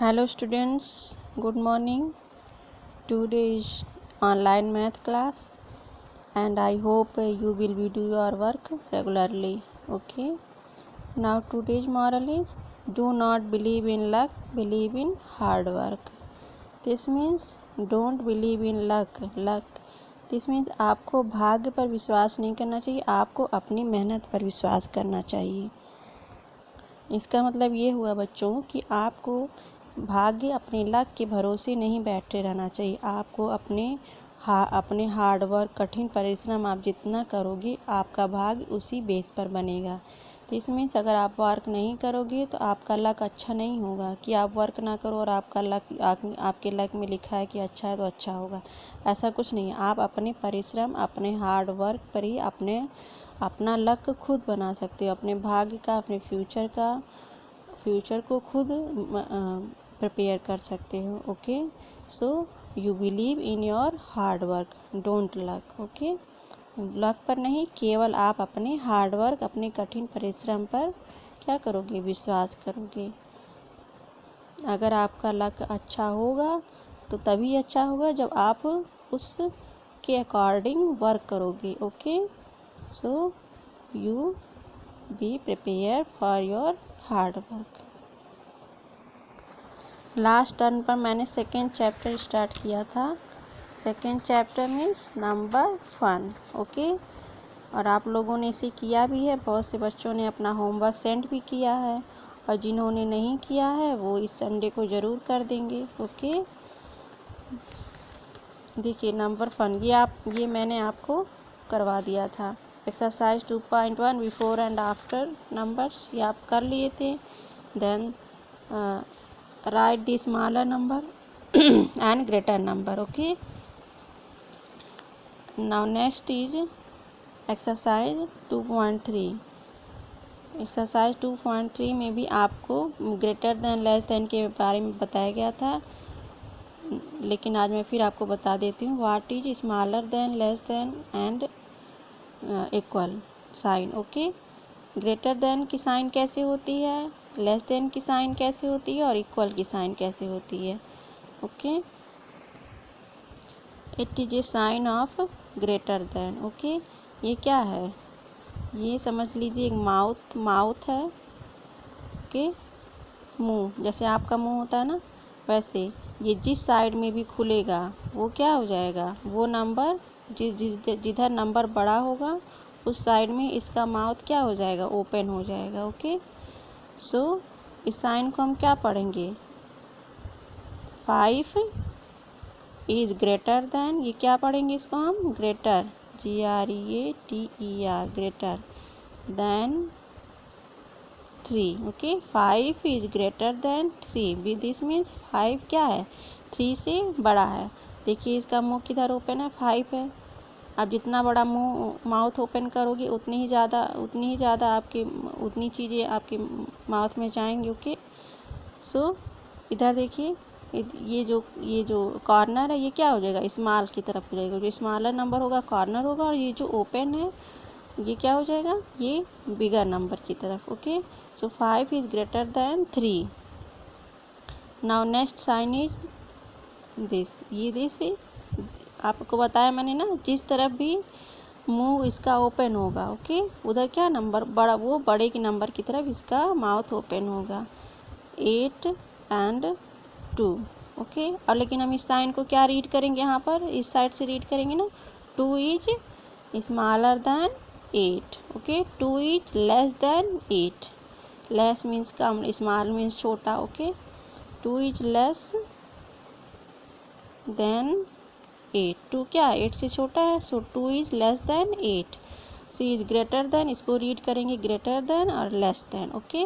Hello students, good morning. Today is online math class and I hope you will be do your work regularly. Okay. Now today's moral is do not believe in luck, believe in hard work. This means don't believe in luck. This means आपको भाग्य पर विश्वास नहीं करना चाहिए, आपको अपनी मेहनत पर विश्वास करना चाहिए। इसका मतलब ये हुआ बच्चों कि आपको भाग्य अपने लक के भरोसे नहीं बैठे रहना चाहिए। आपको अपने हार्ड वर्क कठिन परिश्रम आप जितना करोगे आपका भाग्य उसी बेस पर बनेगा। तो इसमें अगर आप वर्क नहीं करोगे तो आपका लक अच्छा नहीं होगा कि आप वर्क ना करो और आपका लक आपके लक में लिखा है कि अच्छा है तो अच्छा होगा, ऐसा कुछ नहीं है। आप अपने परिश्रम अपने हार्ड वर्क पर ही अपना लक खुद बना सकते हो, अपने भाग्य का अपने फ्यूचर को खुद प्रिपेयर कर सकते हो। Okay, so you believe in your hard work, don't luck. Okay, luck पर नहीं, केवल आप अपने हार्ड वर्क अपने कठिन परिश्रम पर क्या करोगे, विश्वास करोगे। अगर आपका लक अच्छा होगा तो तभी अच्छा होगा जब आप उसके अकॉर्डिंग वर्क करोगे। Okay, so you be prepare for your hard work. Last turn पर मैंने सेकेंड चैप्टर स्टार्ट किया था। Second chapter means number 1। Okay, और आप लोगों ने इसे किया भी है, बहुत से बच्चों ने अपना होमवर्क सेंड भी किया है और जिन्होंने नहीं किया है वो इस संडे को ज़रूर कर देंगे। ओके, देखिए नंबर 1 ये मैंने आपको करवा दिया था। Exercise 2.1 before and after numbers ये आप कर लिए थे। Then write the smaller number and greater number. Okay, now next is exercise 2.3। Exercise 2.3 में भी आपको ग्रेटर देन लेस देन के बारे में बताया गया था, लेकिन आज मैं फिर आपको बता देती हूँ। What is smaller than less than and equal sign. Okay, greater than की साइन कैसे होती है, लेस देन की साइन कैसे होती है और इक्वल की साइन कैसे होती है। Okay, it is a sign of greater than. Okay, ये क्या है, ये समझ लीजिए एक माउथ है। ओके, मुंह, जैसे आपका मुंह होता है ना, वैसे ये जिस साइड में भी खुलेगा वो क्या हो जाएगा, वो नंबर जिधर नंबर बड़ा होगा उस साइड में इसका माउथ क्या हो जाएगा, ओपन हो जाएगा। ओके, सो इस साइन को हम क्या पढ़ेंगे, 5 इज ग्रेटर देन, ये क्या पढ़ेंगे इसको हम, greater, GREATER, greater than 3। Okay, 5 is greater than 3, this means 5 क्या है, 3 से बड़ा है। देखिए इसका मुंह किधर ओपन है, 5 है। आप जितना बड़ा मुंह माउथ ओपन करोगे उतनी ही ज़्यादा आपके उतनी चीज़ें आपके माउथ में जाएंगी। ओके, सो इधर देखिए ये जो कॉर्नर है ये क्या हो जाएगा, स्मॉल की तरफ हो जाएगा। जो स्मॉलर नंबर होगा कॉर्नर होगा और ये जो ओपन है ये क्या हो जाएगा, ये बिगर नंबर की तरफ। Okay, so 5 is greater than 3। Now next sign is this, ये दिस आपको बताया मैंने ना, जिस तरफ भी मुंह इसका ओपन होगा ओके, उधर क्या नंबर बड़ा, वो बड़े के नंबर की तरफ इसका माउथ ओपन होगा, 8 एंड 2। ओके, और लेकिन हम इस साइन को क्या रीड करेंगे, यहाँ पर इस साइड से रीड करेंगे ना, 2 is smaller than 8। Okay, 2 is less than 8, less means कम, स्मॉल मीन्स छोटा। ओके, 2 इज लेस देन 8, 2 क्या है, 8 से छोटा है, so 2 is less than 8। See is greater than, इसको रीड करेंगे ग्रेटर देन और less than. Okay,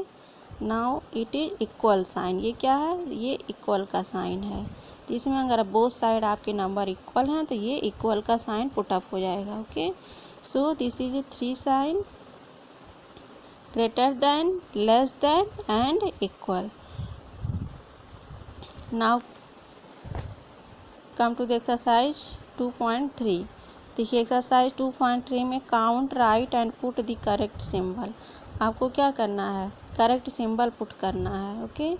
now it is equal sign, ये क्या है, ये इक्वल का साइन है। तो इसमें अगर बोथ साइड आपके नंबर इक्वल हैं तो ये इक्वल का साइन पुटअप हो जाएगा। Okay, so this is a 3 sign, greater than, less than and equal. Now come to the exercise 2.3। देखिए एक्सरसाइज 2.3 में count, write and put the correct symbol. आपको क्या करना है, करेक्ट सिंबल पुट करना है। ओके,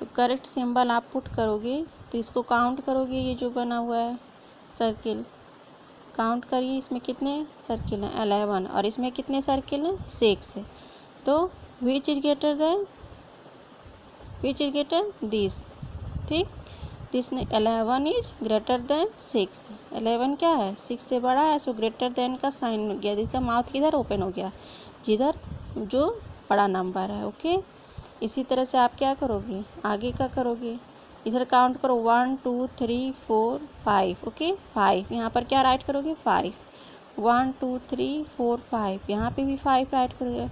तो करेक्ट सिंबल आप पुट करोगे तो इसको काउंट करोगे, ये जो बना हुआ है सर्किल काउंट करिए, इसमें कितने सर्किल हैं 11 और इसमें कितने सर्किल हैं 6। तो विच इज ग्रेटर दिस, ठीक। This 11 is greater then 6। 11 क्या है 6 से बड़ा है, सो ग्रेटर देन का साइन हो गया। इसका माउथ किधर ओपन हो गया, जिधर जो बड़ा नंबर है, ओके। इसी तरह से आप क्या करोगे, आगे का करोगे, इधर काउंट करो 1 2 3 4 5, ओके 5। यहाँ पर क्या राइट करोगे 5, 1 2 3 4 5, यहाँ पे भी 5 राइट करोगे।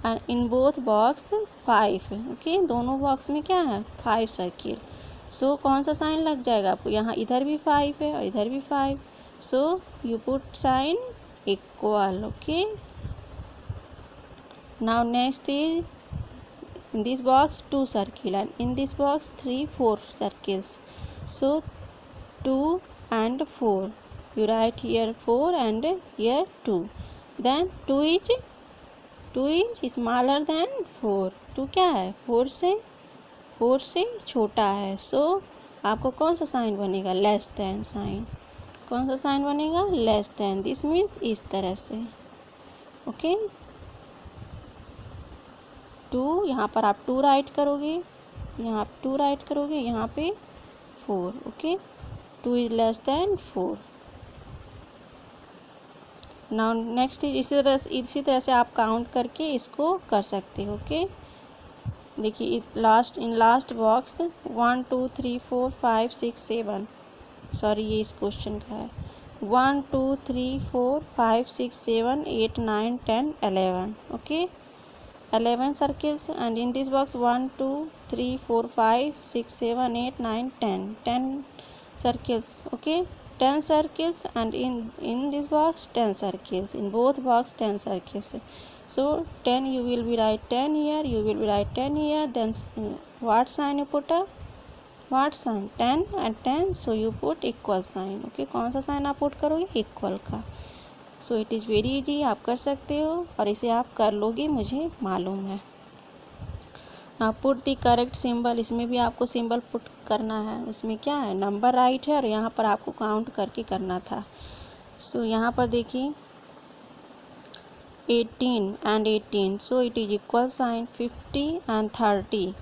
And in both box 5, okay, दोनों बॉक्स में क्या है 5 सर्किल। सो कौन सा साइन लग जाएगा आपको, यहाँ इधर भी 5 है और इधर भी 5, so you put sign equal, okay. Now next is in this box 2 circle and in this box 3 4 circles, so 2 and 4, you write here 4 and here 2, then 2 is smaller than 4, 2 क्या है 4 से छोटा है, सो आपको कौन सा साइन बनेगा लेस देन साइन, कौन सा साइन बनेगा लेस देन, दिस मीन्स इस तरह से, ओके। 2 यहाँ पर आप 2 राइट करोगे, यहाँ 2 राइट करोगे, यहाँ पे 4, okay. 2 is less then 4। Now next इसी तरह से आप काउंट करके इसको कर सकते हो, ओके। देखिए लास्ट बॉक्स 1 2 3 4 5 6 7, सॉरी ये इस क्वेश्चन का है, 1 2 3 4 5 6 7 8 9 10 11, okay 11 circles, and in this box 1 2 3 4 5 6 7 8 9 10 circles, okay 10 circles, and in this box 10 circles, in both box 10 circles, so 10 you will be write 10 here, you will be write 10 here, then what sign you put up, what sign 10 and 10, so you put equal sign, okay कौन सा sign आप put करोगे equal का। So it is very easy, आप कर सकते हो और इसे आप कर लोगे मुझे मालूम है। ना पुट दी करेक्ट सिंबल, इसमें भी आपको सिंबल पुट करना है, इसमें क्या है नंबर राइट है और यहाँ पर आपको काउंट करके करना था। सो यहाँ पर देखिए 18 and 18, so it is equal sign 50 and 30,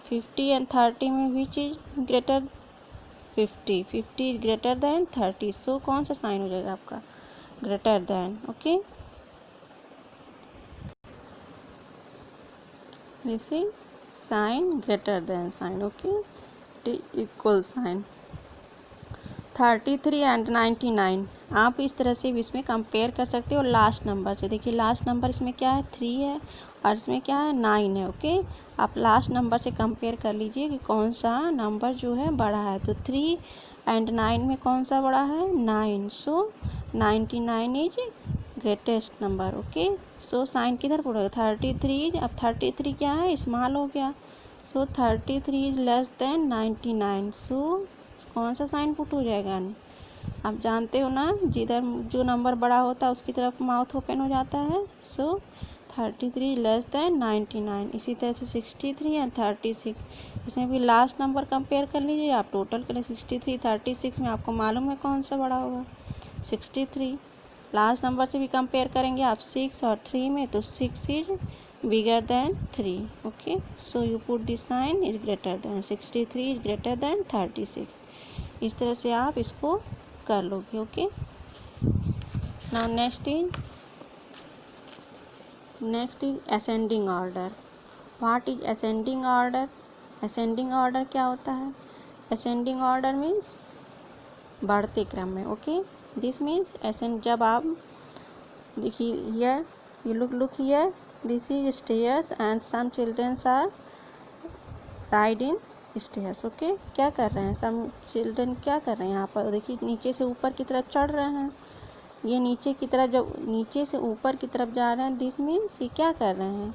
50 and 30 में which is greater 50 is greater than 30, so कौन सा साइन हो जाएगा आपका greater than, okay, this is sign greater than sign, okay, equal sign 33 and 99, आप इस तरह से भी इसमें कंपेयर कर सकते हो लास्ट नंबर से। देखिए लास्ट नंबर इसमें क्या है 3 है और इसमें क्या है 9 है, ओके आप लास्ट नंबर से कंपेयर कर लीजिए कि कौन सा नंबर जो है बड़ा है, तो 3 and 9 में कौन सा बड़ा है 9, सो 99 is greatest number, okay. So sine किधर पड़ेगा 33, अब 33 क्या है स्मॉल हो गया, सो 33 इज लेस देन 99, सो कौन सा साइन पुट हो जाएगा, आप जानते हो ना जिधर जो नंबर बड़ा होता है उसकी तरफ माउथ ओपन हो जाता है, सो 33 लेस देन 99। इसी तरह से 63 एंड 36, इसमें भी लास्ट नंबर कंपेयर कर लीजिए, आप टोटल करें 63 36 में आपको मालूम है कौन सा बड़ा होगा 63। लास्ट नंबर से भी कंपेयर करेंगे आप 6 और 3 में, तो 6 is bigger than 3, okay so you put this sign is greater than 63 is greater than 36। इस तरह से आप इसको कर लोगे, okay. Now next is ascending order. What is ascending order, ascending order क्या होता है, असेंडिंग ऑर्डर मीन्स बढ़ते क्रम में, ओके दिस मीन्स असेंड, जब आप देखिए here you look here, this is stairs and some childrens are ride in stairs, okay क्या कर रहे हैं सम चिल्ड्रन, क्या कर रहे हैं यहाँ पर देखिए नीचे से ऊपर की तरफ चढ़ रहे हैं, ये नीचे की तरफ जब नीचे से ऊपर की तरफ जा रहे हैं, दिस मीन्स ये क्या कर रहे हैं,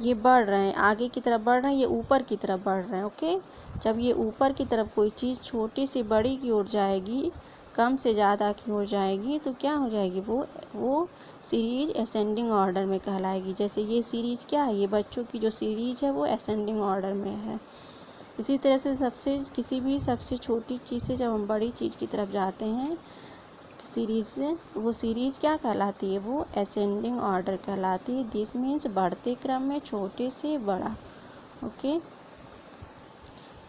ये बढ़ रहे हैं, आगे की तरफ बढ़ रहे हैं, ये ऊपर की तरफ बढ़ रहे हैं, ओके। जब ये ऊपर की तरफ कोई चीज़ छोटी सी बड़ी की ओर जाएगी, कम से ज़्यादा की ओर जाएगी, तो क्या हो जाएगी वो सीरीज असेंडिंग ऑर्डर में कहलाएगी। जैसे ये सीरीज क्या है, ये बच्चों की जो सीरीज है वो असेंडिंग ऑर्डर में है। इसी तरह से किसी भी सबसे छोटी चीज़ से जब हम बड़ी चीज़ की तरफ जाते हैं सीरीज से, वो सीरीज क्या कहलाती है? वो असेंडिंग ऑर्डर कहलाती है। दिस मीन्स बढ़ते क्रम में छोटे से बड़ा। Okay,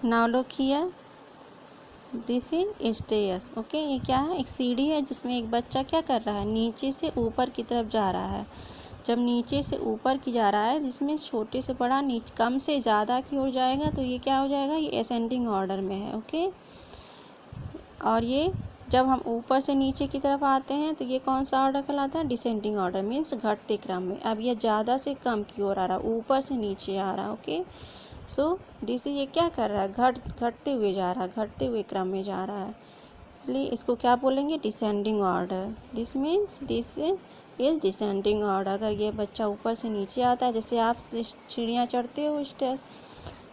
now look here, this is stairs. Okay, ये क्या है? एक सीढ़ी है जिसमें एक बच्चा क्या कर रहा है? नीचे से ऊपर की तरफ जा रहा है। जब नीचे से ऊपर की जा रहा है जिसमें छोटे से बड़ा कम से ज़्यादा की ओर जाएगा तो ये क्या हो जाएगा? ये असेंडिंग ऑर्डर में है। ओके, और ये जब हम ऊपर से नीचे की तरफ आते हैं तो ये कौन सा ऑर्डर कहलाता है? डिसेंडिंग ऑर्डर, मीन्स घटते क्रम में। अब ये ज़्यादा से कम की ओर आ रहा है, ऊपर से नीचे आ रहा है। ओके, सो ये क्या कर रहा है? घटते हुए जा रहा है, घटते हुए क्रम में जा रहा है, इसलिए इसको क्या बोलेंगे? Descending order. This means this is descending order. अगर ये बच्चा ऊपर से नीचे आता है, जैसे आप सीढ़ियाँ चढ़ते हो स्टेयर्स,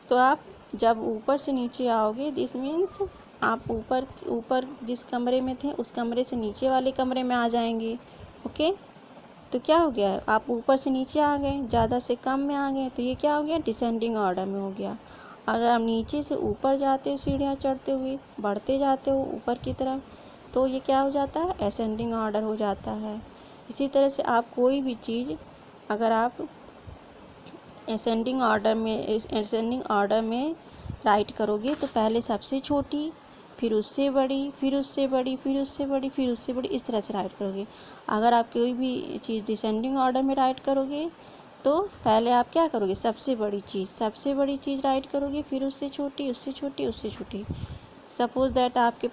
तो आप जब ऊपर से नीचे आओगे दिस मीन्स आप ऊपर जिस कमरे में थे उस कमरे से नीचे वाले कमरे में आ जाएंगे। ओके, तो क्या हो गया? आप ऊपर से नीचे आ गए, ज़्यादा से कम में आ गए, तो ये क्या हो गया? डिसेंडिंग ऑर्डर में हो गया। अगर आप नीचे से ऊपर जाते हो, सीढ़ियाँ चढ़ते हुए बढ़ते जाते हो ऊपर की तरफ, तो ये क्या हो जाता है? असेंडिंग ऑर्डर हो जाता है। इसी तरह से आप कोई भी चीज़ अगर आप असेंडिंग ऑर्डर में राइट करोगे तो पहले सबसे छोटी, फिर उससे बड़ी, फिर उससे बड़ी, फिर उससे बड़ी, फिर उससे बड़ी, इस तरह से राइट करोगे। अगर आप कोई भी चीज़ डिसेंडिंग ऑर्डर में राइट करोगे तो पहले आप क्या करोगे? सबसे बड़ी चीज़ राइट करोगे, फिर उससे छोटी, उससे छोटी, उससे छोटी। सपोज दैट आपके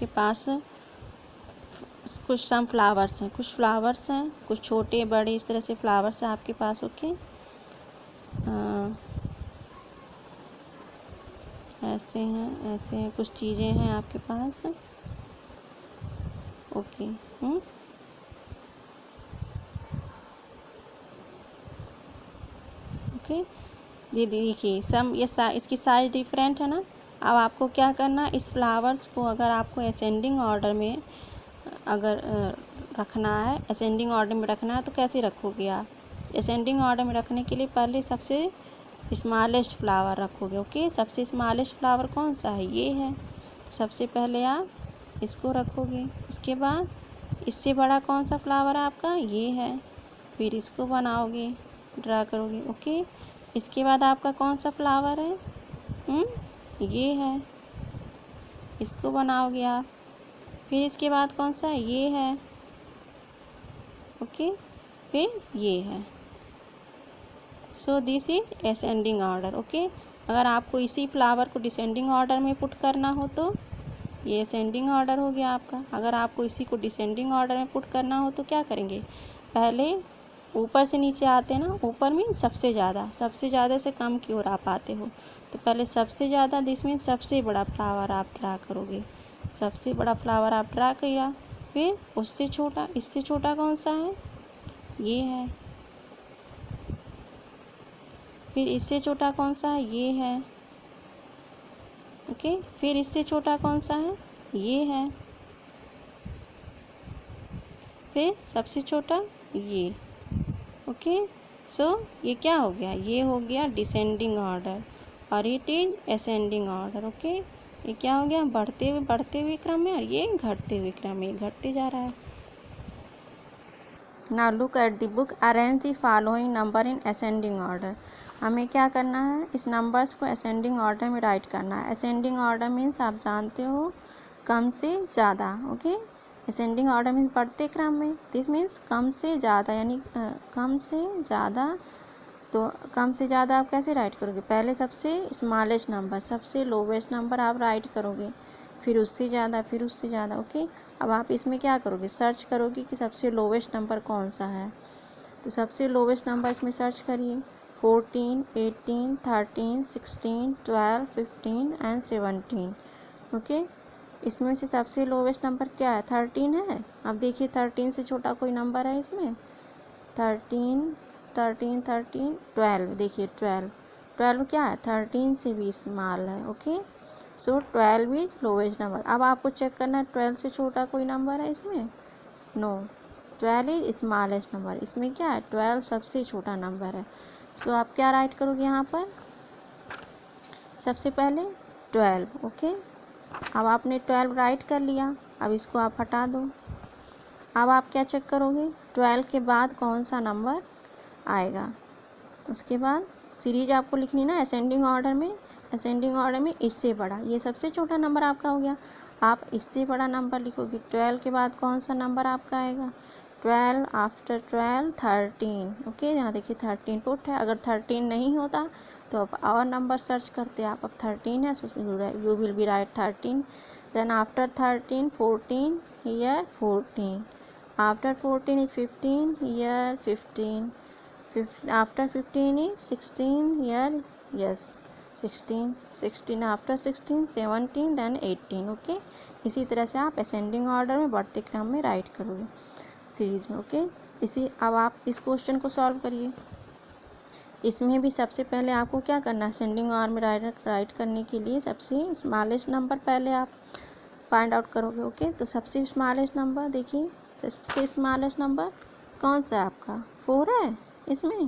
पास कुछ फ्लावर्स हैं, कुछ छोटे बड़े इस तरह से फ्लावर्स हैं आपके पास। ओके, ऐसे हैं, कुछ चीज़ें हैं आपके पास। ओके, ओके, ये देखिए इसकी साइज डिफरेंट है ना। अब आपको क्या करना, इस फ्लावर्स को अगर आपको असेंडिंग ऑर्डर में अगर रखना है, असेंडिंग ऑर्डर में रखना है तो कैसे रखोगे आप? असेंडिंग ऑर्डर में रखने के लिए पहले सबसे स्मॉलेस्ट फ्लावर रखोगे। ओके, सबसे स्मॉलेस्ट फ्लावर कौन सा है? ये है। तो सबसे पहले आप इसको रखोगे, उसके बाद इससे बड़ा कौन सा फ्लावर है आपका? ये है। फिर इसको बनाओगे, ड्रा करोगे। ओके, इसके बाद आपका कौन सा फ्लावर है? ये है, इसको बनाओगे आप। फिर इसके बाद कौन सा है? ये है। ओके, फिर ये है। सो this is ascending order. Okay, अगर आपको इसी फ्लावर को डिसेंडिंग ऑर्डर में पुट करना हो तो ये असेंडिंग ऑर्डर हो गया आपका। अगर आपको इसी को डिसेंडिंग ऑर्डर में पुट करना हो तो क्या करेंगे? पहले ऊपर से नीचे आते हैं ना, ऊपर में सबसे ज़्यादा से कम की ओर आप आते हो, तो पहले सबसे ज़्यादा, दिस मीन सबसे बड़ा फ्लावर आप ड्रा करोगे। सबसे बड़ा फ्लावर आप ड्रा किया, फिर उससे छोटा, इससे छोटा कौन सा है? ये है। फिर इससे छोटा कौन सा है? ये है। ओके, फिर इससे छोटा कौन सा है? ये है। फिर सबसे छोटा ये। ओके, सो ये क्या हो गया? ये हो गया डिसेंडिंग ऑर्डर और it is ascending order. Okay, ये क्या हो गया? बढ़ते हुए क्रम में, और ये घटते हुए क्रम में, घटते जा रहा है। Now look at the book, arrange the following number in ascending order. हमें क्या करना है? इस नंबर्स को असेंडिंग ऑर्डर में राइट करना है। असेंडिंग ऑर्डर मीन्स आप जानते हो कम से ज़्यादा। ओके, असेंडिंग ऑर्डर मीन्स बढ़ते क्रम में। दिस मीन्स कम से ज़्यादा, यानी कम से ज़्यादा। तो कम से ज़्यादा आप कैसे राइट करोगे? पहले सबसे स्मॉलेस्ट नंबर, सबसे लोवेस्ट नंबर आप राइट करोगे, फिर उससे ज़्यादा, फिर उससे ज़्यादा। ओके, अब आप इसमें क्या करोगे? सर्च करोगे कि सबसे लोवेस्ट नंबर कौन सा है। तो सबसे लोवेस्ट नंबर इसमें सर्च करिए, 14, 18, 13, 16, 12, 15 एंड 17। ओके, इसमें से सबसे लोवेस्ट नंबर क्या है? 13 है। अब देखिए 13 से छोटा कोई नंबर है इसमें? 13, 13, 13, 12। देखिए 12 क्या है? 13 से भी स्मॉल है। Okay, so 12 is lowest number. अब आपको चेक करना है 12 से छोटा कोई नंबर है इसमें? नो। 12 इज स्मॉलेस्ट नंबर, इसमें क्या है 12 सबसे छोटा नंबर है। सो आप क्या राइट करोगे यहाँ पर, सबसे पहले 12। ओके, अब आपने 12 राइट कर लिया, अब इसको आप हटा दो। अब आप क्या चेक करोगे 12 के बाद कौन सा नंबर आएगा। उसके बाद सीरीज आपको लिखनी ना असेंडिंग ऑर्डर में, असेंडिंग ऑर्डर में इससे बड़ा, ये सबसे छोटा नंबर आपका हो गया, आप इससे बड़ा नंबर लिखोगे। 12 के बाद कौन सा नंबर आपका आएगा, 12 आफ्टर 12 13। ओके, यहाँ देखिए 13 पुट है, अगर 13 नहीं होता तो आप और नंबर सर्च करते, आप अब 13 है so you will be write 13। Then after 13 14, here 14, after 14 is 15, here 15, after 15 is 16, here yes 16 after 16 17 then 18। Okay, इसी तरह से आप असेंडिंग ऑर्डर में बढ़ते क्रम में राइट करोगे सीरीज में। ओके, अब आप इस क्वेश्चन को सॉल्व करिए। इसमें भी सबसे पहले आपको क्या करना है, असेंडिंग ऑर्डर में राइट करने के लिए सबसे स्मॉलेस्ट नंबर पहले आप फाइंड आउट करोगे। ओके, तो सबसे स्मॉलेस्ट नंबर देखिए, सबसे स्मॉलेस्ट नंबर कौन सा है आपका, 4 है। इसमें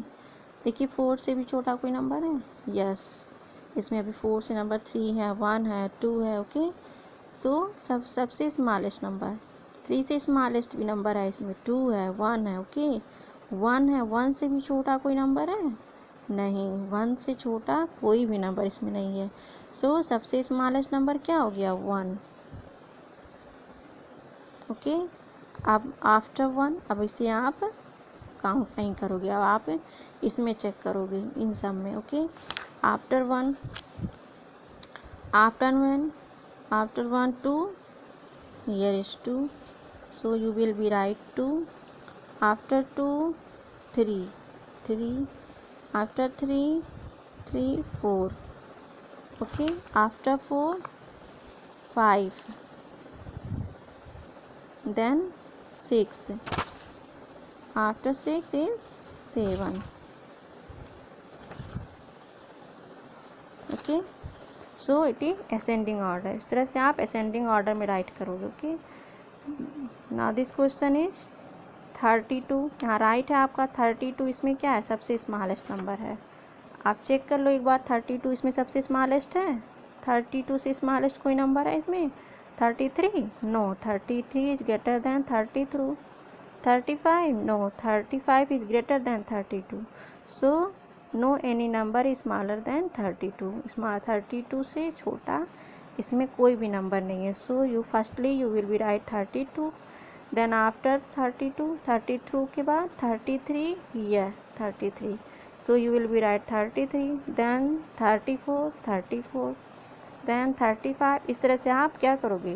देखिए 4 से भी छोटा कोई नंबर है, यस इसमें अभी 4 से नंबर 3 है, 1 है, 2 है। ओके, सो सबसे स्मॉलेस्ट नंबर, 3 से स्मॉलेस्ट भी नंबर है इसमें 2 है, 1 है। ओके, 1 है, 1 से भी छोटा कोई नंबर है नहीं, 1 से छोटा कोई भी नंबर इसमें नहीं है। सो सबसे स्मॉलेस्ट नंबर क्या हो गया 1। ओके, अब आफ्टर 1, अब इसे आप काउंट नहीं करोगे, अब आप इसमें चेक करोगे इन सब में। Okay, after 1, after 1 2, here is 2, so you will be right 2। After 2 3, after 3 4। Okay, after 4 5, then 6, after 6 is 7। Okay, so it is ascending order, इस तरह से आप असेंडिंग ऑर्डर में राइट करोगे। Okay, now this question is 32, यहाँ right है आपका 32, इसमें क्या है सबसे स्मॉलेस्ट नंबर है, आप चेक कर लो एक बार 32 इसमें सबसे स्मॉलेस्ट है, 32 से स्मॉलेस्ट कोई नंबर है इसमें 33, no 33 is greater than 33, 35, no 35 is greater than 32, so no any number is smaller than 32, 32 से छोटा इसमें कोई भी नंबर नहीं है। So you firstly you will be write 32, then after 32 के बाद 33, here 33, so you will be write 33, then 34, then 35। इस तरह से आप क्या करोगे